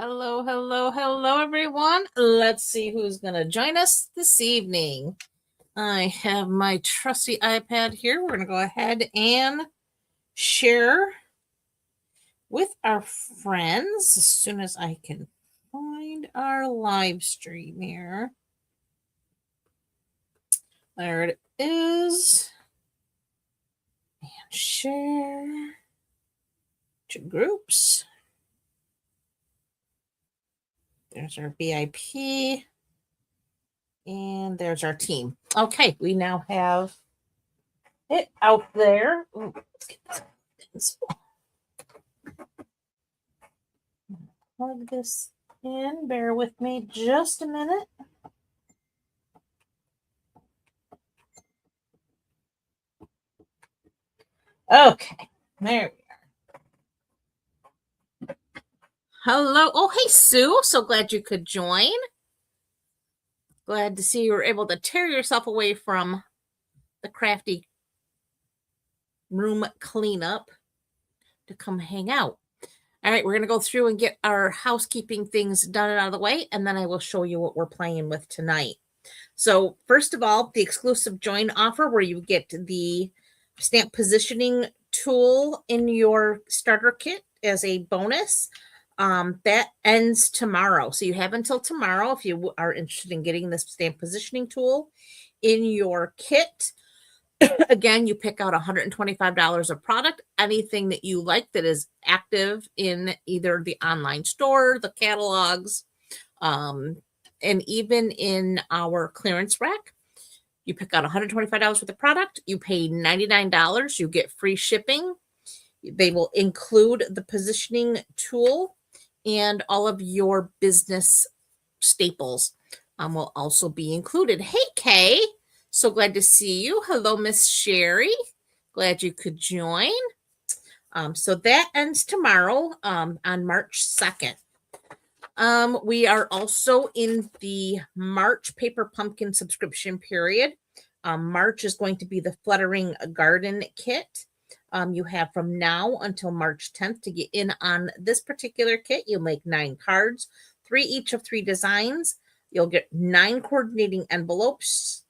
Hello, hello, hello, everyone. Let's see who's going to join us this evening. I have my trusty iPad here. We're going to go ahead and share with our friends as soon as I can find our live stream here. There it is. And share to groups. There's our VIP. And there's our team. Okay, we now have it out there. Ooh, let's get this. Plug this in. Bear with me just a minute. Okay, there we are. Hello. Oh, hey, Sue. So glad you could join. Glad to see you were able to tear yourself away from the crafty room cleanup to come hang out. All right, we're going to go through and get our housekeeping things done and out of the way, and then I will show you what we're playing with tonight. So first of all, the exclusive join offer where you get the stamp positioning tool in your starter kit as a bonus. That ends tomorrow. So you have until tomorrow if you are interested in getting this stamp positioning tool in your kit. Again, you pick out $125 of product, anything that you like that is active in either the online store, the catalogs, and even in our clearance rack. You pick out $125 worth of product, you pay $99, you get free shipping. They will include the positioning tool and all of your business staples will also be included. Hey, Kay. So glad to see you. Hello, Miss Sherry. Glad you could join. So that ends tomorrow on March 2nd. We are also in the March Paper Pumpkin subscription period. March is going to be the Fluttering Garden Kit. You have from now until March 10th to get in on this particular kit. You'll make 9 cards, 3 each of 3 designs. You'll get 9 coordinating envelopes.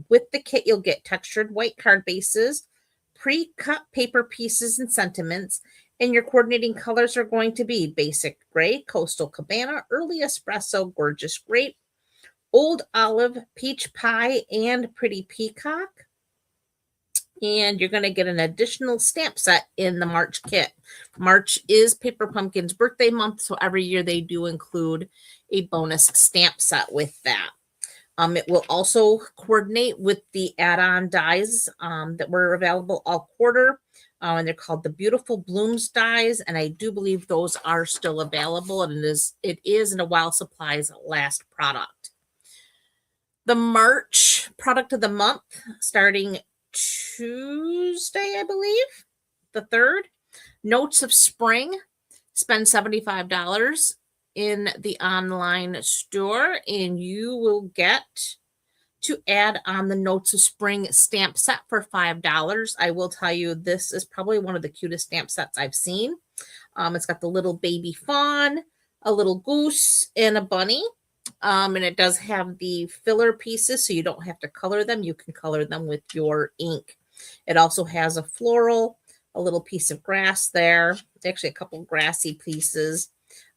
With the kit, you'll get textured white card bases, pre-cut paper pieces and sentiments, and your coordinating colors are going to be basic gray, coastal cabana, early espresso, gorgeous grape, old olive, peach pie, and pretty peacock. And you're going to get an additional stamp set in the March kit. March is Paper Pumpkin's birthday month, so every year they do include a bonus stamp set with that. It will also coordinate with the add-on dies that were available all quarter, and they're called the Beautiful Blooms dies, and I do believe those are still available, and it is in a while supplies last product. The March product of the month, starting Tuesday, I believe, the 3rd, Notes of Spring. Spend $75 in the online store, and you will get to add on the Notes of Spring stamp set for $5. I will tell you, this is probably one of the cutest stamp sets I've seen. It's got the little baby fawn, a little goose, and a bunny. And it does have the filler pieces, so you don't have to color them. You can color them with your ink. It also has a floral, a little piece of grass there. Actually, a couple grassy pieces.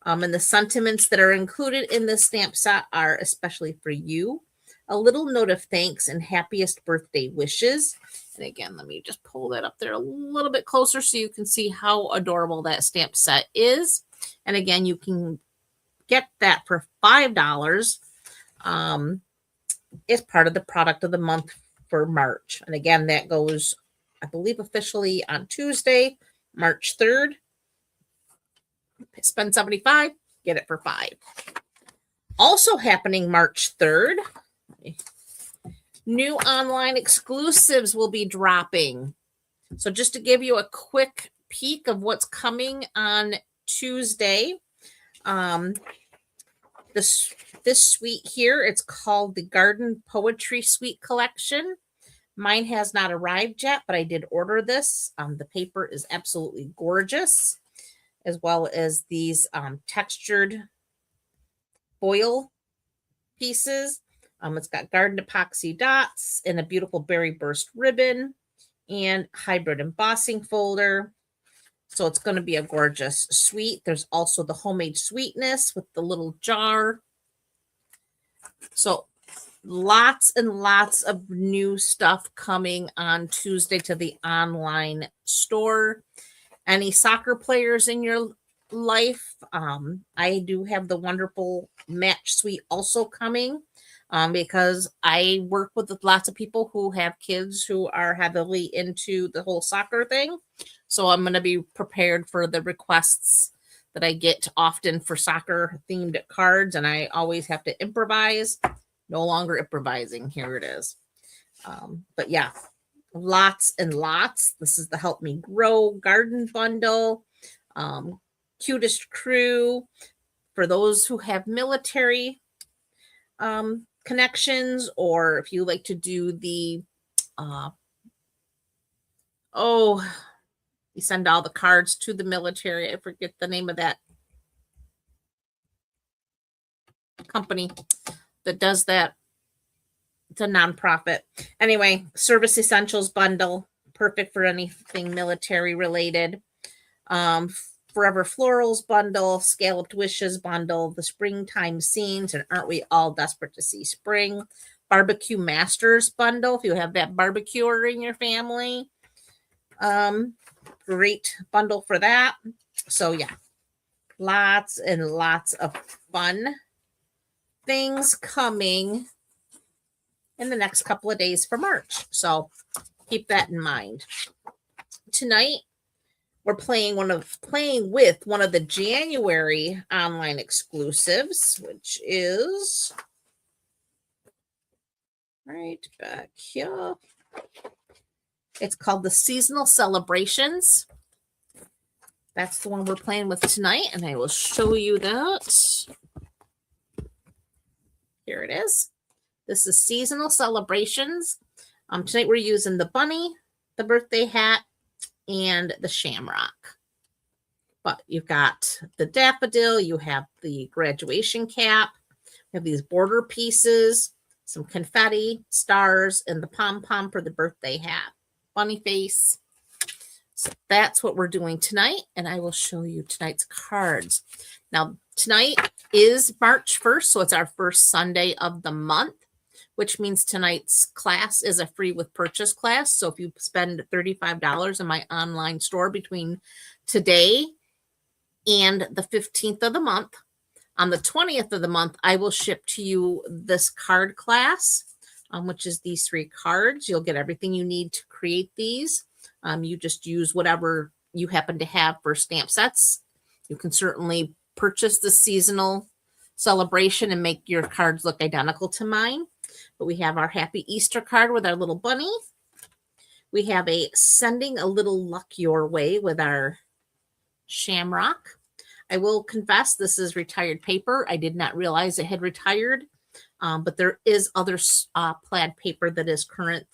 And the sentiments that are included in this stamp set are especially for you. A little note of thanks and happiest birthday wishes. And again, let me just pull that up there a little bit closer so you can see how adorable that stamp set is. And again, you can get that for $5 as part of the product of the month for March. And again, that goes, I believe, officially on Tuesday, March 3rd. Spend $75, get it for $5. Also happening March 3rd, new online exclusives will be dropping. So just to give you a quick peek of what's coming on Tuesday, this suite here, it's called the Garden Poetry Suite Collection. Mine has not arrived yet, but I did order this. The paper is absolutely gorgeous, as well as these textured foil pieces. It's got garden epoxy dots and a beautiful berry burst ribbon and hybrid embossing folder. So it's going to be a gorgeous suite. There's also the homemade sweetness with the little jar. So lots and lots of new stuff coming on Tuesday to the online store. Any soccer players in your life? I do have the wonderful match suite also coming because I work with lots of people who have kids who are heavily into the whole soccer thing. So I'm going to be prepared for the requests that I get often for soccer themed cards, and I always have to improvise. No longer improvising. Here it is. But yeah, lots and lots. This is the Help Me Grow garden bundle. Cutest crew for those who have military connections, or if you like to do the you send all the cards to the military. I forget the name of that company that does that. It's a nonprofit. Anyway, service essentials bundle, perfect for anything military related. Forever Florals bundle, Scalloped Wishes bundle, the springtime scenes, and aren't we all desperate to see spring? Barbecue Masters bundle, if you have that barbecuer in your family. Great bundle for that. So yeah, lots and lots of fun things coming in the next couple of days for March. So keep that in mind. Tonight, we're playing with one of the January online exclusives, which is right back here. It's called the Seasonal Celebrations. That's the one we're playing with tonight, and I will show you that. Here it is. This is Seasonal Celebrations. Tonight we're using the bunny, the birthday hat, and the shamrock. But you've got the daffodil, you have the graduation cap, you have these border pieces, some confetti, stars, and the pom-pom for the birthday hat. Bunny face. So that's what we're doing tonight, and I will show you tonight's cards. Now, tonight is March 1st, so it's our first Sunday of the month, which means tonight's class is a free with purchase class. So if you spend $35 in my online store between today and the 15th of the month, on the 20th of the month, I will ship to you this card class, which is these 3 cards. You'll get everything you need to create these. You just use whatever you happen to have for stamp sets. You can certainly purchase the seasonal celebration and make your cards look identical to mine. But we have our Happy Easter card with our little bunny. We have a Sending a Little Luck Your Way with our shamrock. I will confess this is retired paper. I did not realize it had retired, but there is other plaid paper that is current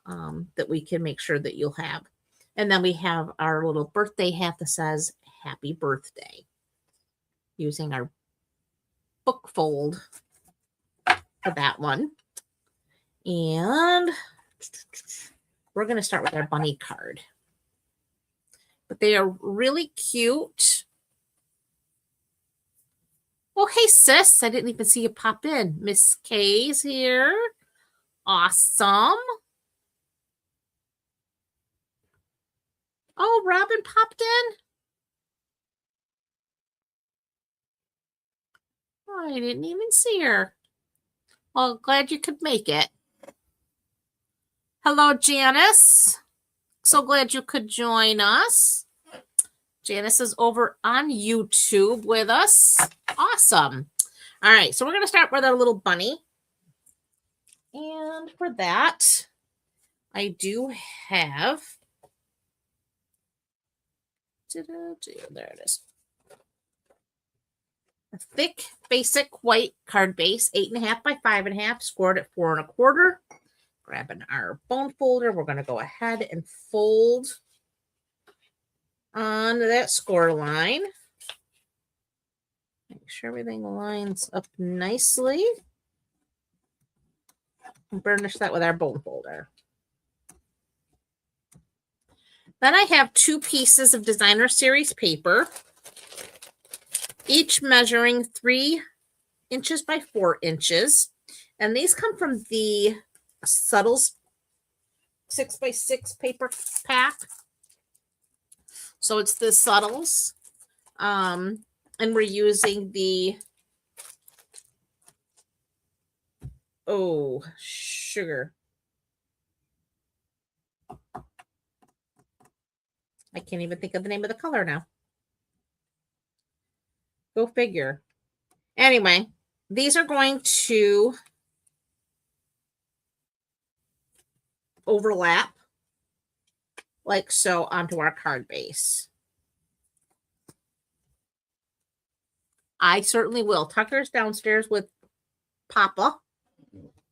that we can make sure that you'll have. And then we have our little birthday hat that says Happy Birthday, using our book fold for that one. And we're going to start with our bunny card. But they are really cute. Oh, hey, sis. I didn't even see you pop in. Miss K's here. Awesome. Oh, Robin popped in. Oh, I didn't even see her. Well, glad you could make it. Hello, Janice. So glad you could join us. Janice is over on YouTube with us. Awesome. All right, so we're going to start with our little bunny. And for that, I do have... There it is. A thick, basic white card base, 8.5 by 5.5, scored at 4 1/4. Grabbing our bone folder, we're going to go ahead and fold on that score line. Make sure everything lines up nicely. And burnish that with our bone folder. Then I have 2 pieces of designer series paper, each measuring 3 inches by 4 inches. And these come from the Subtles 6x6 paper pack. So it's the Subtles. And we're using the, sugar. I can't even think of the name of the color now. Go figure. Anyway, these are going to overlap like so onto our card base. I certainly will. Tucker's downstairs with Papa.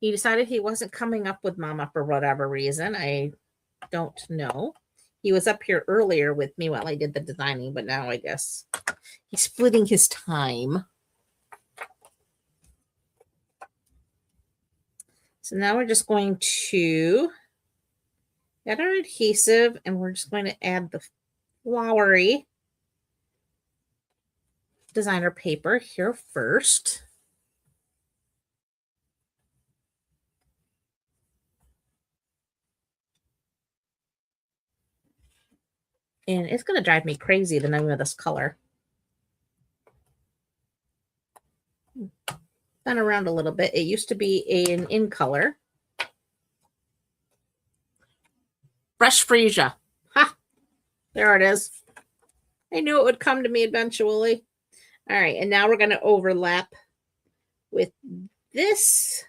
He decided he wasn't coming up with Mama for whatever reason. I don't know. He was up here earlier with me while I did the designing, but now I guess he's splitting his time. So now we're just going to add our adhesive, and we're just going to add the flowery designer paper here first. And it's going to drive me crazy, the name of this color. Been around a little bit. It used to be an in color. Fresh Freesia. Ha! There it is. I knew it would come to me eventually. All right, and now we're going to overlap with this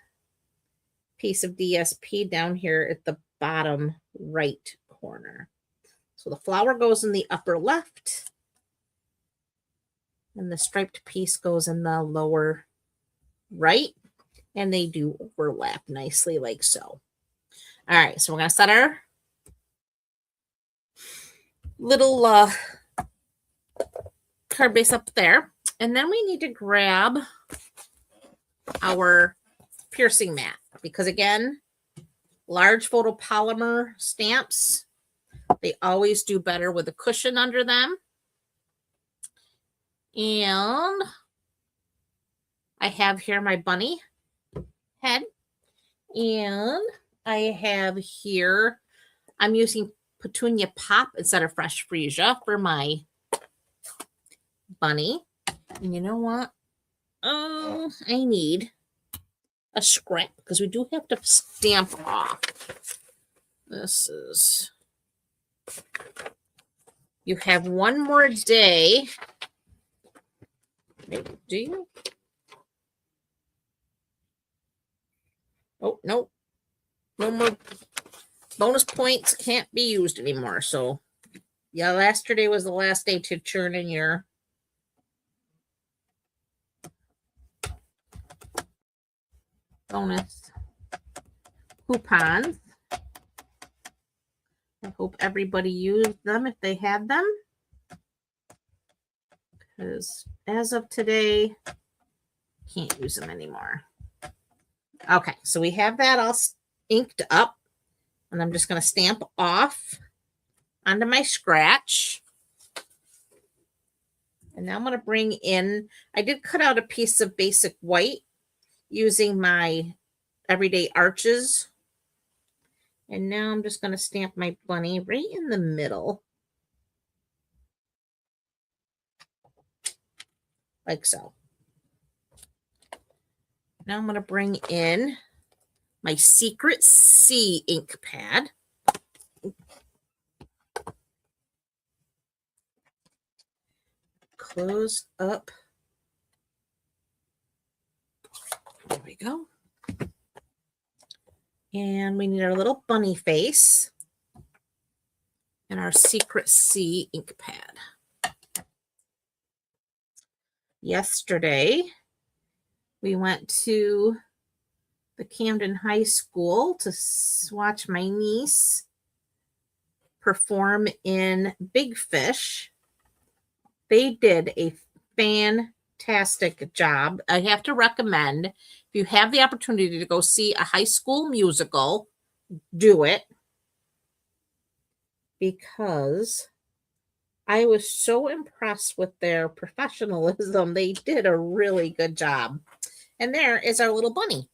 piece of DSP down here at the bottom right corner. So the flower goes in the upper left, and the striped piece goes in the lower right, and they do overlap nicely like so. All right, so we're going to set our little card base up there, and then we need to grab our piercing mat, because again, large photopolymer stamps, they always do better with a cushion under them. And I have here my bunny head, and I have here, I'm using Petunia Pop instead of Fresh Freesia for my bunny. And you know what? Oh, I need a scrap because we do have to stamp off. This is, you have one more day. Maybe, do you? Oh, no. No more bonus points can't be used anymore. So, yeah, yesterday was the last day to churn in your bonus coupons. I hope everybody used them if they had them, because as of today, can't use them anymore. Okay, so we have that all inked up, and I'm just going to stamp off onto my scratch. And now I'm going to bring in, I did cut out a piece of basic white using my Everyday Arches. And now I'm just going to stamp my bunny right in the middle. Like so. Now I'm going to bring in my Secret C ink pad. Close up. There we go. And we need our little bunny face and our Secret C ink pad. Yesterday, we went to the Camden High School to watch my niece perform in Big Fish. They did a fantastic fantastic job. I have to recommend, if you have the opportunity to go see a high school musical, do it, because I was so impressed with their professionalism. They did a really good job. And there is our little bunny.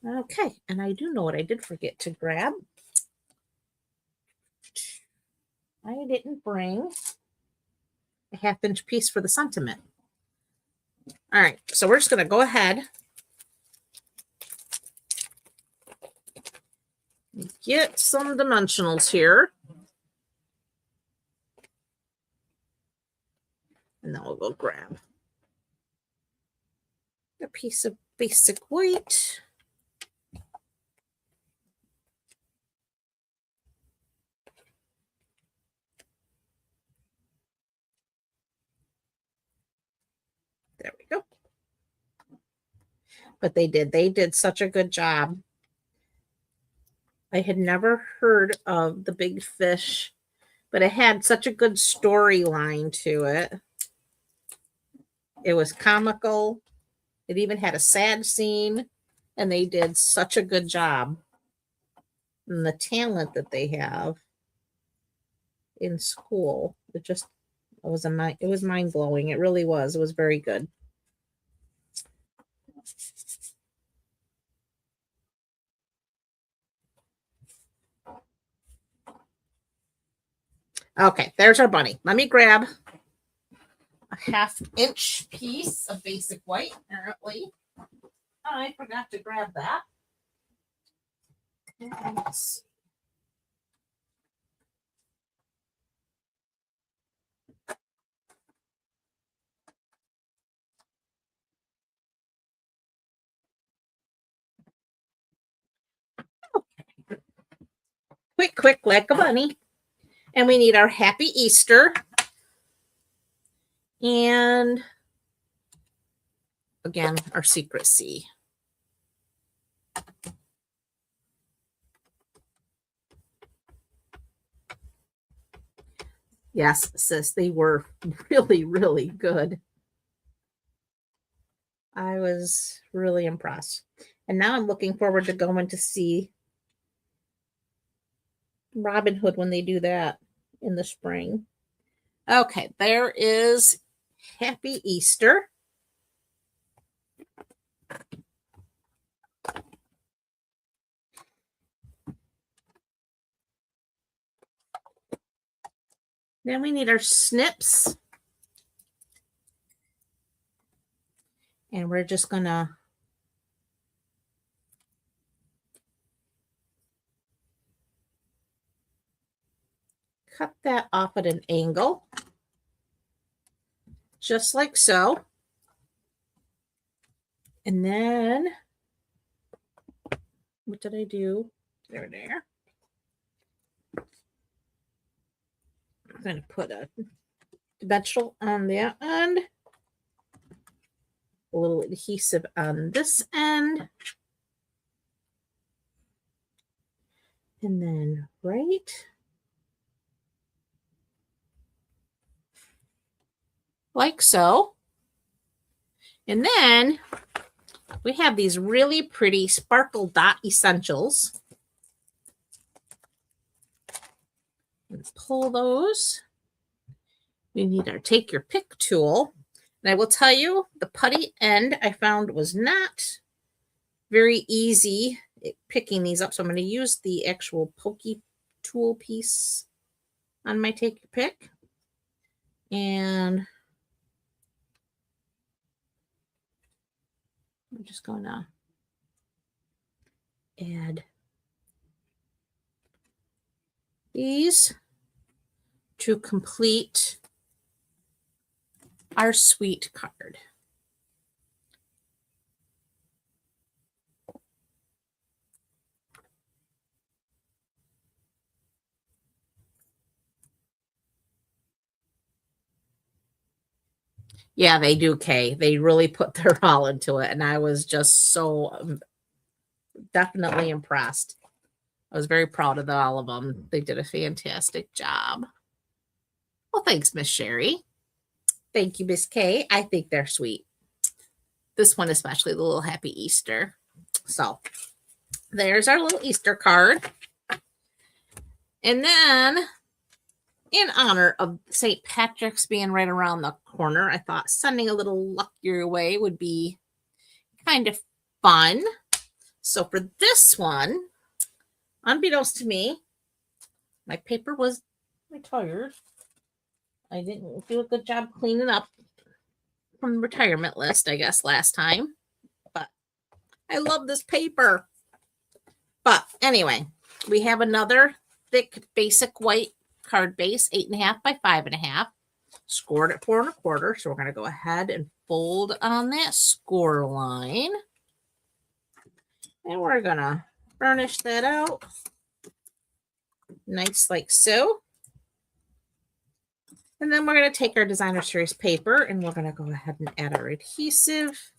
Okay, and I do know what I did forget to grab. I didn't bring a 1/2 inch piece for the sentiment. All right, so we're just going to go ahead and get some dimensionals here. And then we'll go grab a piece of basic white. There we go. But they did such a good job. I had never heard of the big fish, but it had such a good storyline to it. It was comical. It even had a sad scene, and they did such a good job. And the talent that they have in school, it was mind blowing. It really was. It was very good. Okay, there's our bunny. Let me grab a 1/2 inch piece of basic white. Apparently, I forgot to grab that. Let's see. Quick, like a bunny. And we need our Happy Easter. And again, our secret C. Yes, sis, they were really, really good. I was really impressed. And now I'm looking forward to going to see Robin Hood when they do that in the spring. Okay, there is Happy Easter. Then we need our snips. And we're just going to cut that off at an angle, just like so. And then, what did I do? There. I'm going to put a dimensional on that end, a little adhesive on this end, and then right like so. And then we have these really pretty sparkle dot essentials. Let's pull those. We need our take your pick tool. And I will tell you, the putty end I found was not very easy picking these up. So I'm going to use the actual pokey tool piece on my take your pick. And I'm just going to add these to complete our sweet card. Yeah, they do, Kay. They really put their all into it, and I was just so definitely impressed. I was very proud of all of them. They did a fantastic job. Well, thanks, Miss Sherry. Thank you, Miss Kay. I think they're sweet. This one especially, the little Happy Easter. So there's our little Easter card. And then in honor of St. Patrick's being right around the corner, I thought sending a little luck your way would be kind of fun. So for this one, unbeknownst to me, my paper was retired. I didn't do a good job cleaning up from the retirement list, I guess, last time. But I love this paper. But anyway, we have another thick basic white card base, 8.5 by 5.5, scored at 4 1/4. So we're going to go ahead and fold on that score line. And we're going to burnish that out. Nice like so. And then we're going to take our designer series paper and we're going to go ahead and add our adhesive.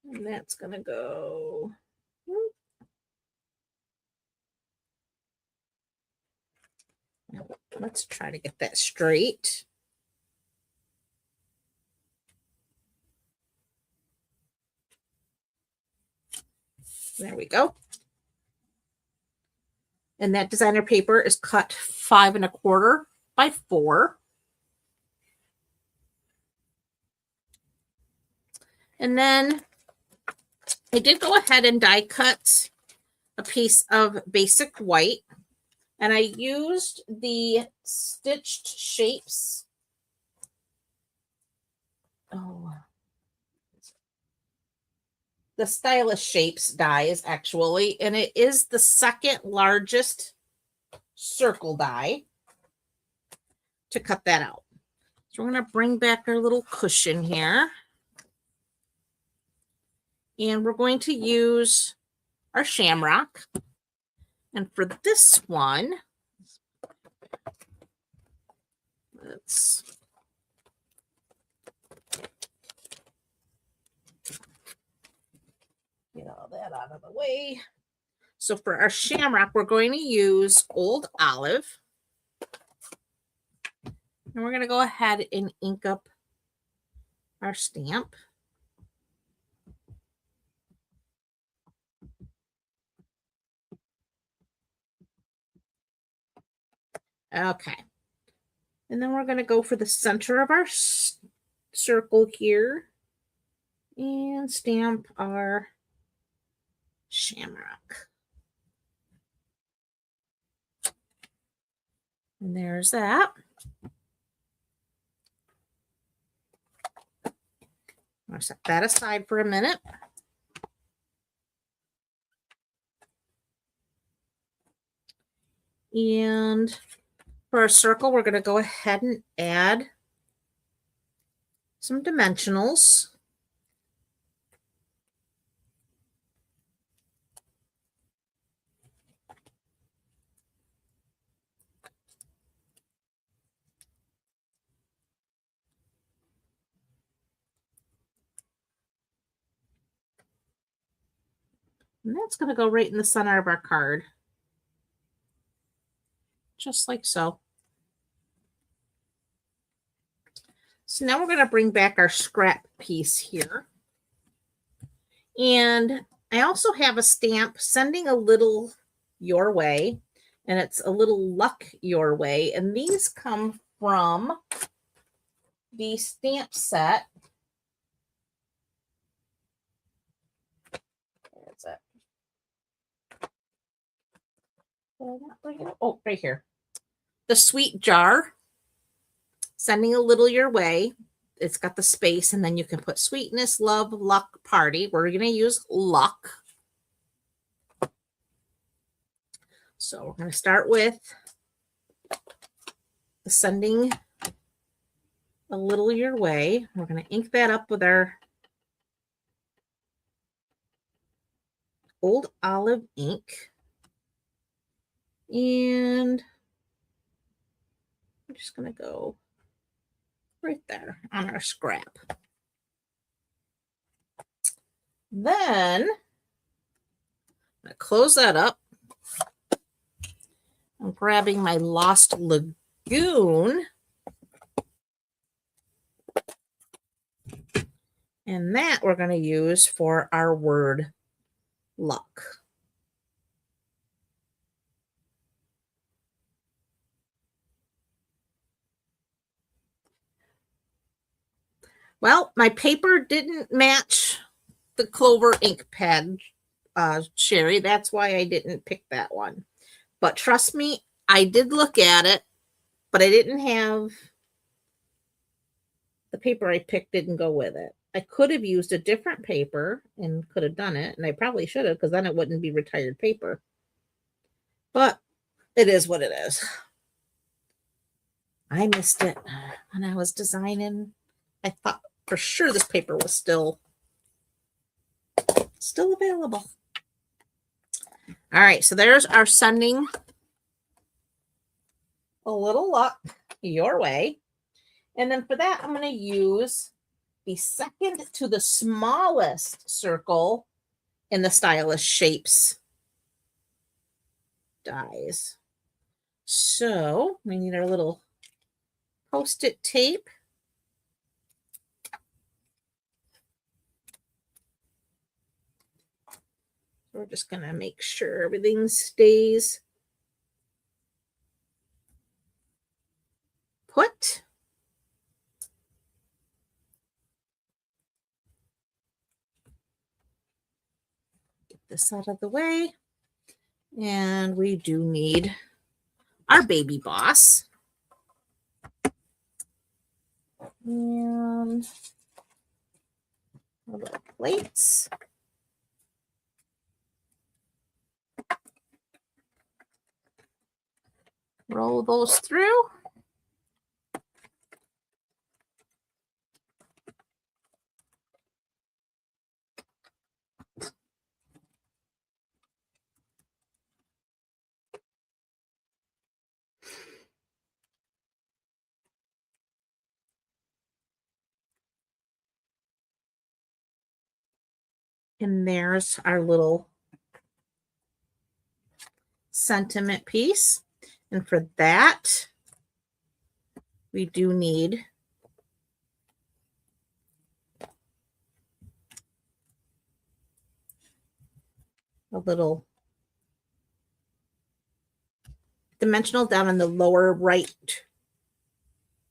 And that's going to go. Let's try to get that straight. There we go. And that designer paper is cut 5 1/4 by 4. And then I did go ahead and die cut a piece of basic white. And I used the stitched shapes. The stylish shapes dies actually, and it is the second largest circle die to cut that out. So we're going to bring back our little cushion here. And we're going to use our shamrock. And for this one, let's get all that out of the way. So for our shamrock, we're going to use Old Olive. And we're going to go ahead and ink up our stamp. Okay. And then we're going to go for the center of our circle here and stamp our shamrock. And there's that. I'll set that aside for a minute. And for our circle, we're going to go ahead and add some dimensionals. And that's going to go right in the center of our card. Just like so. So now we're going to bring back our scrap piece here. And I also have a stamp, Sending a Little Your Way. And it's a little luck your way. And these come from the stamp set. Where's it? Did I not bring it up? Oh, right here. The Sweet Jar, Sending a Little Your Way. It's got the space, and then you can put sweetness, love, luck, party. We're going to use luck. So we're going to start with the Sending a Little Your Way. We're going to ink that up with our Old Olive ink. And I'm just going to go right there on our scrap. Then I'm going to close that up. I'm grabbing my Lost Lagoon. And that we're going to use for our word luck. Well, my paper didn't match the Clover ink pad, Sherry. That's why I didn't pick that one. But trust me, I did look at it, but I didn't have the paper I picked didn't go with it. I could have used a different paper and could have done it, and I probably should have because then it wouldn't be retired paper. But it is what it is. I missed it when I was designing. I thought for sure this paper was still available. All right, so there's our sending a little luck your way. And then for that, I'm going to use the second to the smallest circle in the Stylish Shapes dies. So we need our little Post-it tape. We're just going to make sure everything stays put. Get this out of the way. And we do need our baby boss. And our little plates. Roll those through. And there's our little sentiment piece. And for that, we do need a little dimensional down in the lower right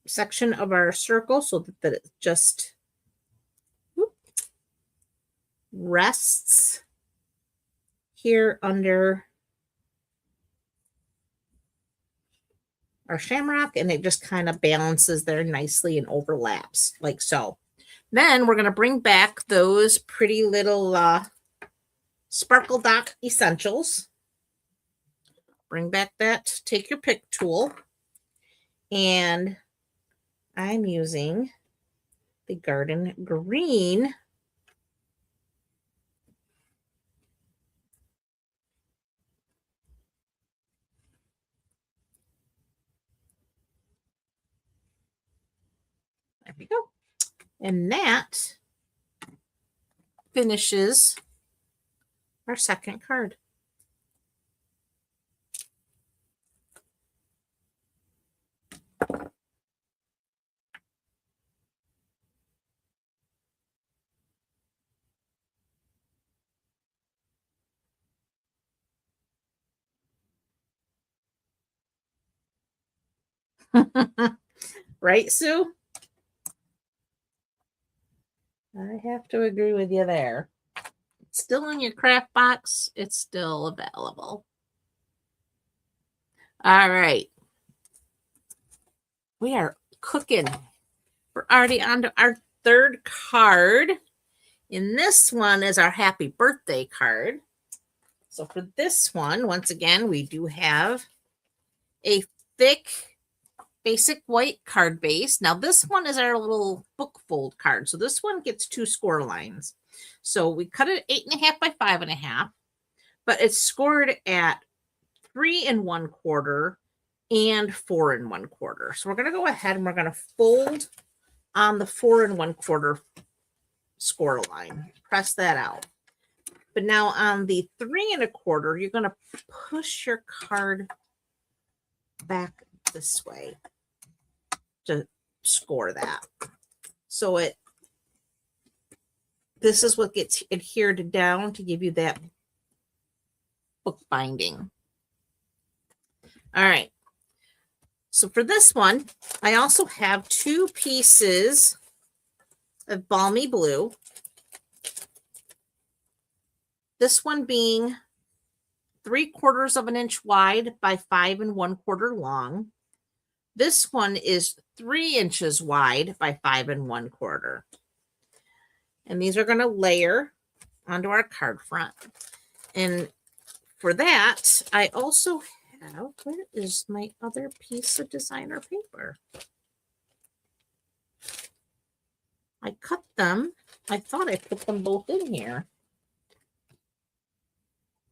section of our circle so that it just rests here under our shamrock, and it just kind of balances there nicely and overlaps like so. Then we're going to bring back those pretty little Sparkle Dock Essentials. Bring back that Take Your Pick tool. And I'm using the Garden Green. There we go. And that finishes our second card. Right, Sue? I have to agree with you there. It's still in your craft box. It's still available. All right. We are cooking. We're already on to our third card. And this one is our happy birthday card. So for this one, once again, we do have a thick basic white card base. Now this one is our little book fold card. So this one gets 2 score lines. So we cut it 8.5 by 5.5, but it's scored at 3 1/4 and 4 1/4. So we're going to go ahead and we're going to fold on the 4 1/4 score line. Press that out. But now on the 3 1/4, you're going to push your card back this way to score that. So this is what gets adhered down to give you that book binding. All right. So for this one, I also have 2 pieces of balmy blue. This one being 3/4 of an inch wide by 5 1/4 long. This one is 3 inches wide by 5 1/4. And these are going to layer onto our card front. And for that, I also have, where is my other piece of designer paper? I cut them. I thought I put them both in here.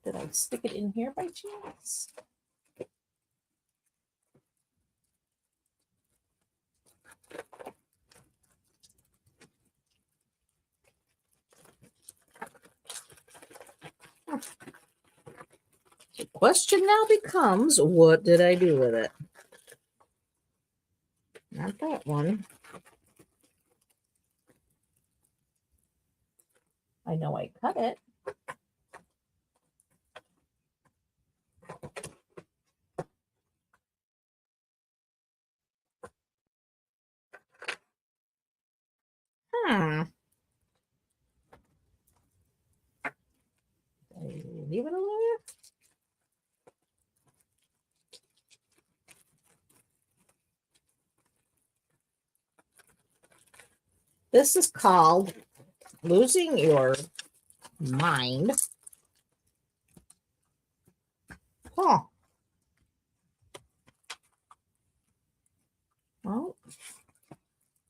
Did I stick it in here by chance? The question now becomes, what did I do with it? Not that one. I know I cut it. Leave it alone. This is called losing your mind. Huh. Well,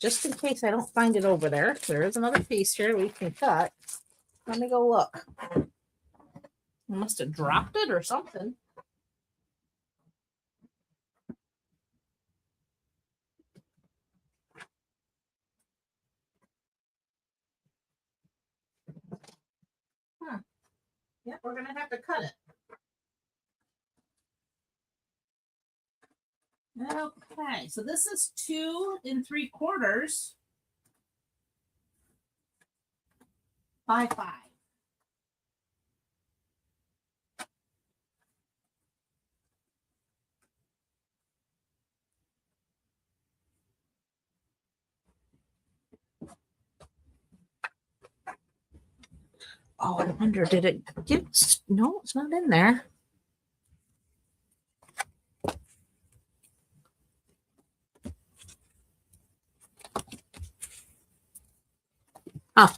just in case I don't find it over there, there is another piece here we can cut. Let me go look. I must have dropped it or something. Yeah, we're going to have to cut it. Okay, so this is 2 3/4 by 5. Oh, I wonder, did it get, no, it's not in there. Oh,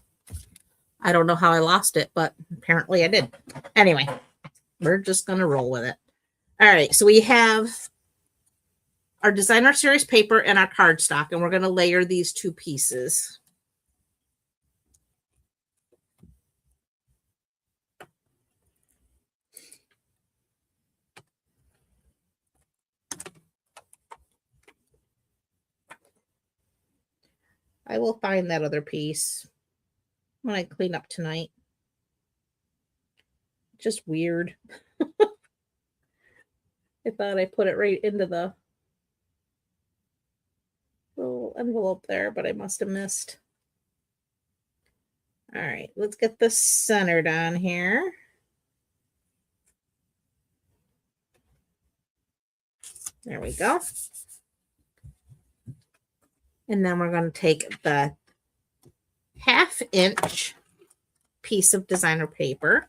I don't know how I lost it, but apparently I did. Anyway, we're just going to roll with it. All right, so we have our designer series paper and our cardstock, and we're going to layer these 2 pieces. I will find that other piece when I clean up tonight. Just weird. I thought I put it right into the little envelope there, but I must have missed. All right, let's get this centered on here. There we go. And then we're going to take the 1/2 inch piece of designer paper.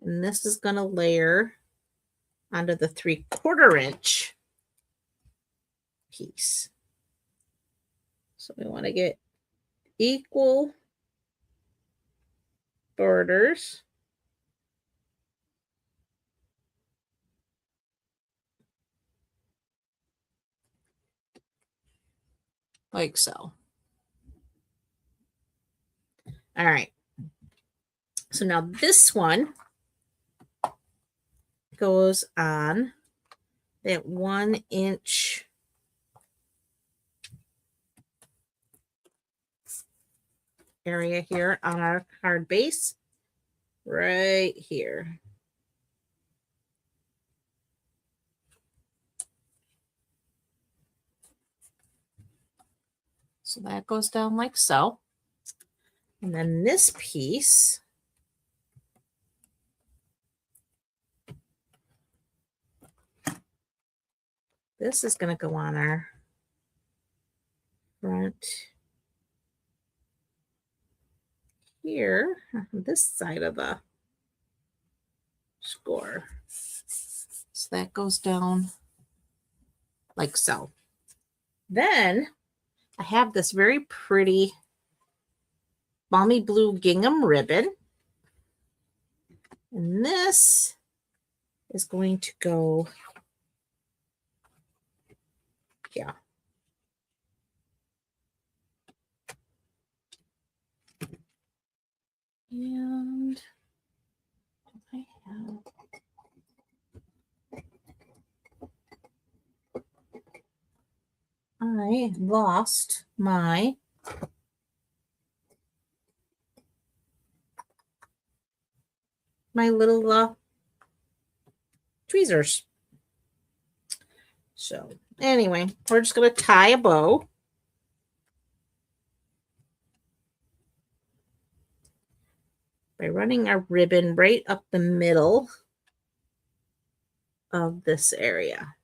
And this is going to layer onto the 3/4 inch piece. So we want to get equal borders. Like so. All right. So now this one goes on that 1-inch area here on our card base, right here. So that goes down like so. And then this piece, this is going to go on our front here, this side of the score. So that goes down like so. Then I have this very pretty balmy blue gingham ribbon. And this is going to go here. And I have lost my little tweezers. So anyway, we're just going to tie a bow. By running our ribbon right up the middle of this area.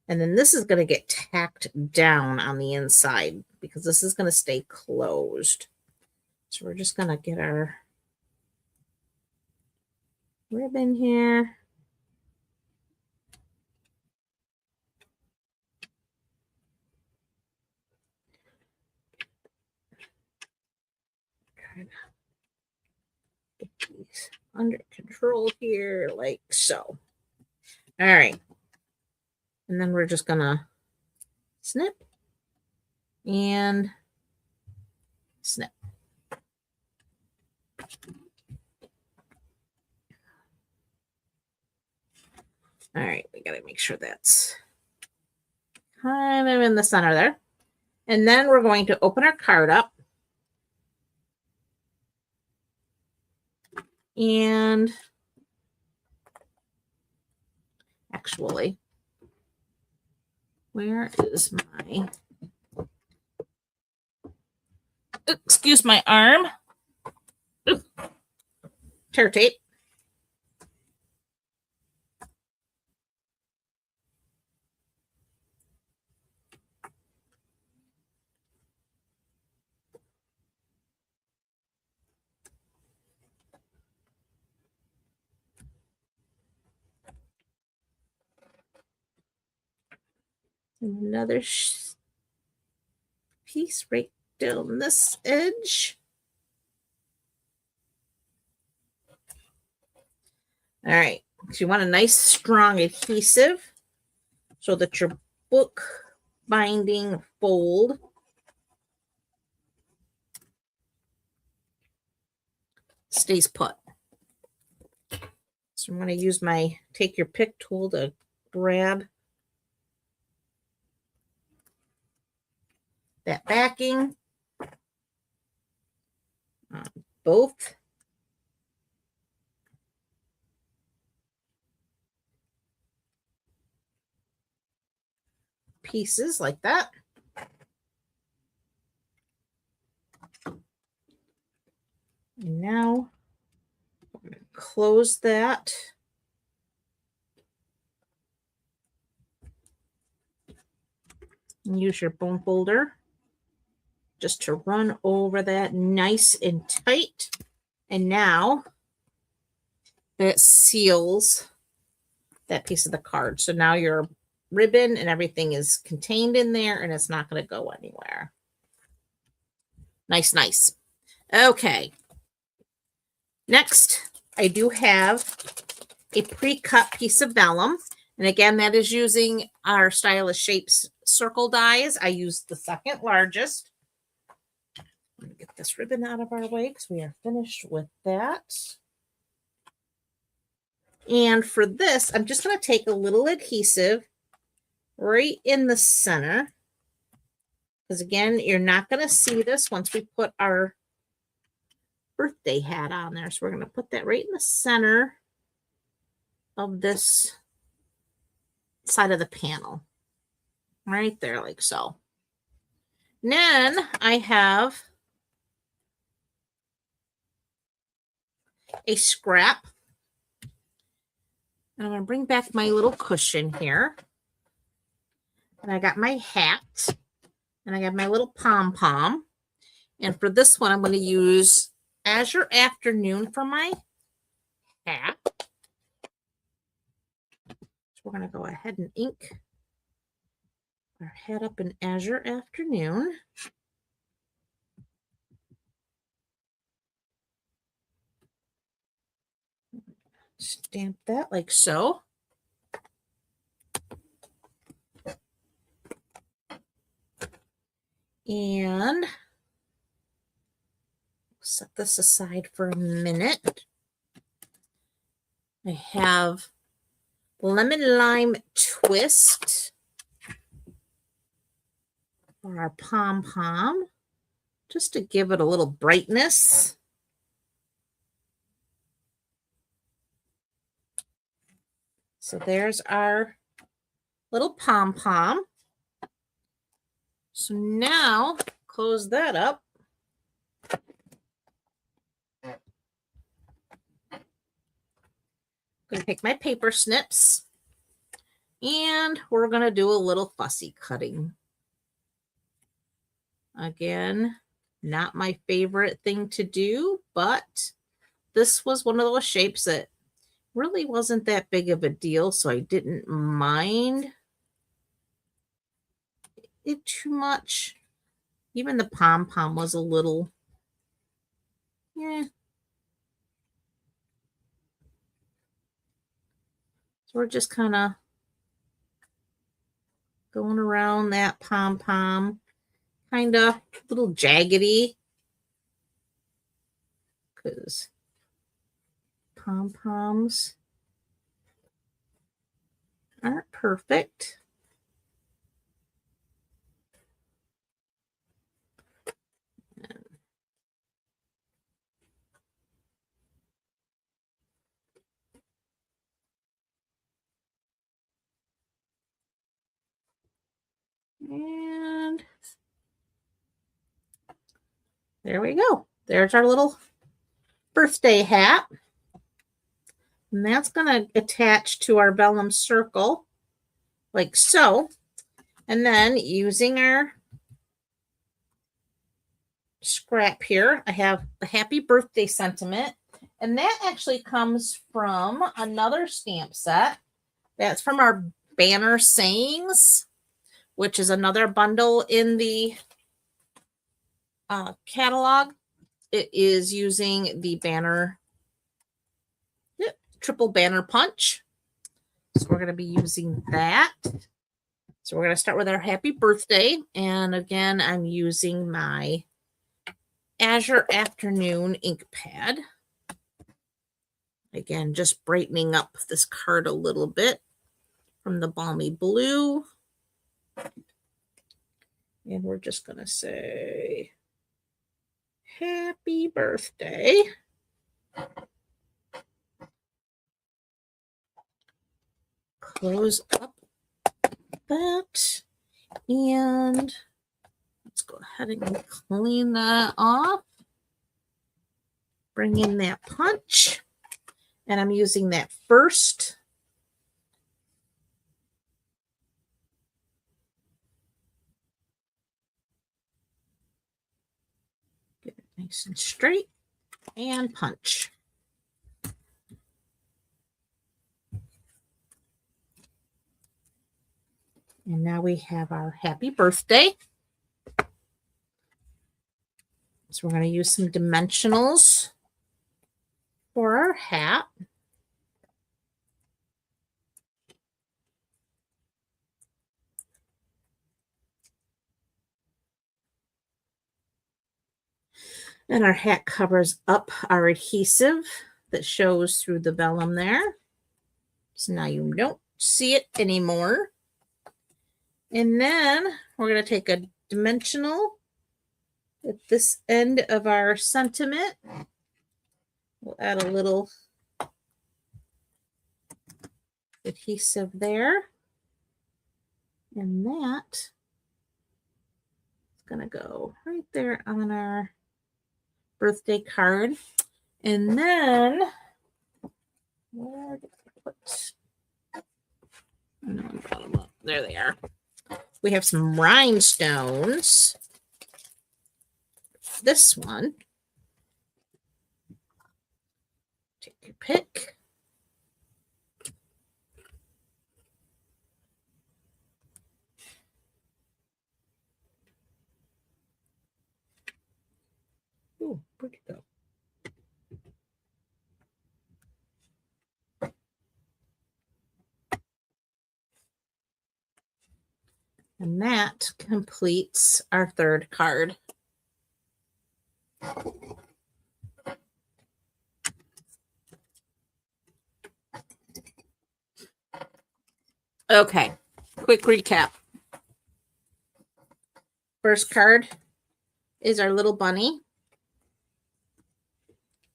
And then this is going to get tacked down on the inside because this is going to stay closed. So we're just going to get our ribbon here. Try to get these under control here like so. All right. And then we're just going to snip and snip. All right, we got to make sure that's kind of in the center there. And then we're going to open our card up. And actually, where is my, excuse my arm, tear tape. Another piece right down this edge. All right, so you want a nice strong adhesive so that your book binding fold stays put. So I'm going to use my take your pick tool to grab that backing on both pieces like that. And now I'm going to close that. And use your bone folder just to run over that nice and tight. And now that seals that piece of the card. So now your ribbon and everything is contained in there and it's not going to go anywhere. Nice, nice. Okay. Next, I do have a pre-cut piece of vellum. And again, that is using our Stylish Shapes circle dies. I used the second largest. Let me get this ribbon out of our way because we are finished with that. And for this, I'm just going to take a little adhesive right in the center. Because again, you're not going to see this once we put our birthday hat on there. So we're going to put that right in the center of this side of the panel. Right there, like so. And then I have a scrap. And I'm going to bring back my little cushion here. And I got my hat. And I got my little pom-pom. And for this one, I'm going to use Azure Afternoon for my hat. So we're going to go ahead and ink our hat up in Azure Afternoon. Stamp that like so. And set this aside for a minute. I have lemon lime twist for our pom-pom, just to give it a little brightness. So there's our little pom-pom. So now close that up. I'm going to take my paper snips and we're going to do a little fussy cutting. Again, not my favorite thing to do, but this was one of those shapes that really wasn't that big of a deal, so I didn't mind it too much. Even the pom-pom was a little, yeah. So we're just kind of going around that pom-pom, kind of a little jaggedy, because pom-poms aren't perfect. And there we go. There's our little birthday hat. And that's going to attach to our vellum circle like so. And then using our scrap here, I have a happy birthday sentiment. And that actually comes from another stamp set. That's from our banner sayings, which is another bundle in the catalog. It is using the banner, triple banner punch. So we're going to be using that. So we're going to start with our happy birthday. And again, I'm using my Azure Afternoon ink pad. Again, just brightening up this card a little bit from the balmy blue. And we're just going to say, happy birthday. Close up that. And let's go ahead and clean that off. Bring in that punch. And I'm using that first. Get it nice and straight. And punch. And now we have our happy birthday. So we're going to use some dimensionals for our hat. And our hat covers up our adhesive that shows through the vellum there. So now you don't see it anymore. And then we're going to take a dimensional at this end of our sentiment. We'll add a little adhesive there. And that is going to go right there on our birthday card. And then, where did I put? There they are. We have some rhinestones. This one. Take your pick. Ooh, where'd it go? And that completes our third card. Okay, quick recap. First card is our little bunny.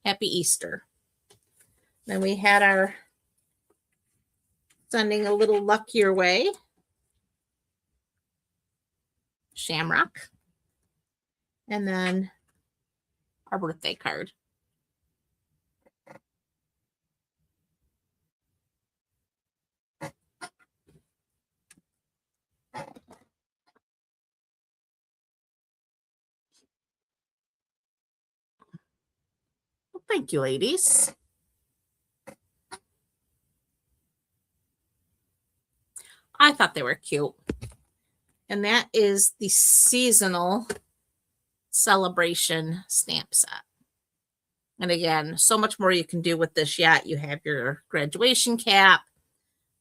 Happy Easter. Then we had our sending a little luck your way. Shamrock. And then our birthday card. Well, thank you, ladies. I thought they were cute. And that is the seasonal celebration stamp set. And again, so much more you can do with this yet. You have your graduation cap.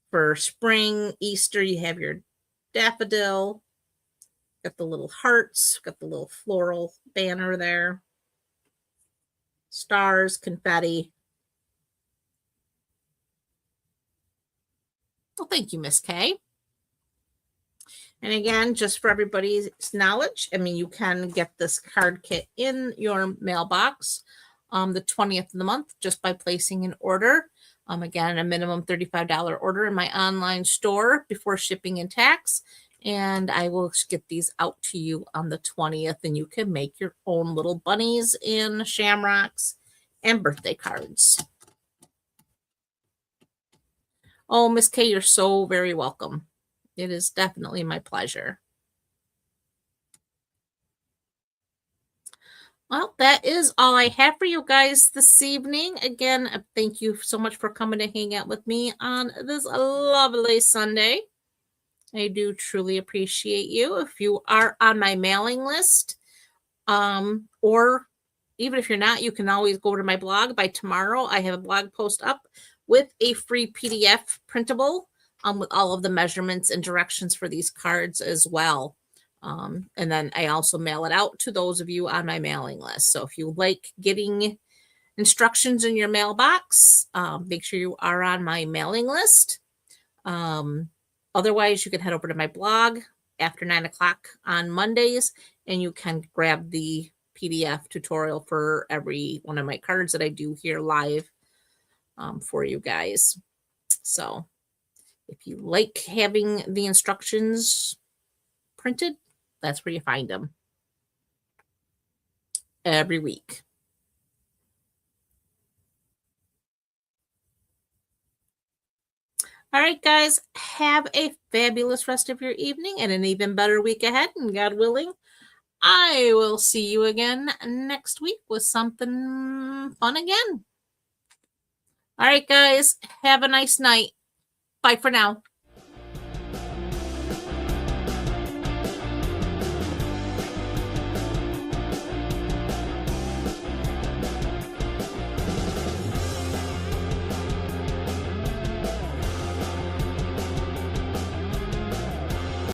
For spring, Easter, you have your daffodil. Got the little hearts. Got the little floral banner there. Stars, confetti. Well, thank you, Miss Kay. And again, just for everybody's knowledge, I mean, you can get this card kit in your mailbox the 20th of the month just by placing an order. Again, a minimum $35 order in my online store before shipping and tax. And I will get these out to you on the 20th, and you can make your own little bunnies and shamrocks and birthday cards. Oh, Miss Kay, you're so very welcome. It is definitely my pleasure. Well, that is all I have for you guys this evening. Again, thank you so much for coming to hang out with me on this lovely Sunday. I do truly appreciate you. If you are on my mailing list, or even if you're not, you can always go to my blog. By tomorrow, I have a blog post up with a free PDF printable with all of the measurements and directions for these cards as well. And then I also mail it out to those of you on my mailing list. So if you like getting instructions in your mailbox, make sure you are on my mailing list. Otherwise, you can head over to my blog after 9 o'clock on Mondays, and you can grab the PDF tutorial for every one of my cards that I do here live for you guys. So if you like having the instructions printed, that's where you find them every week. All right, guys, have a fabulous rest of your evening and an even better week ahead. And God willing, I will see you again next week with something fun again. All right, guys, have a nice night. Bye for now.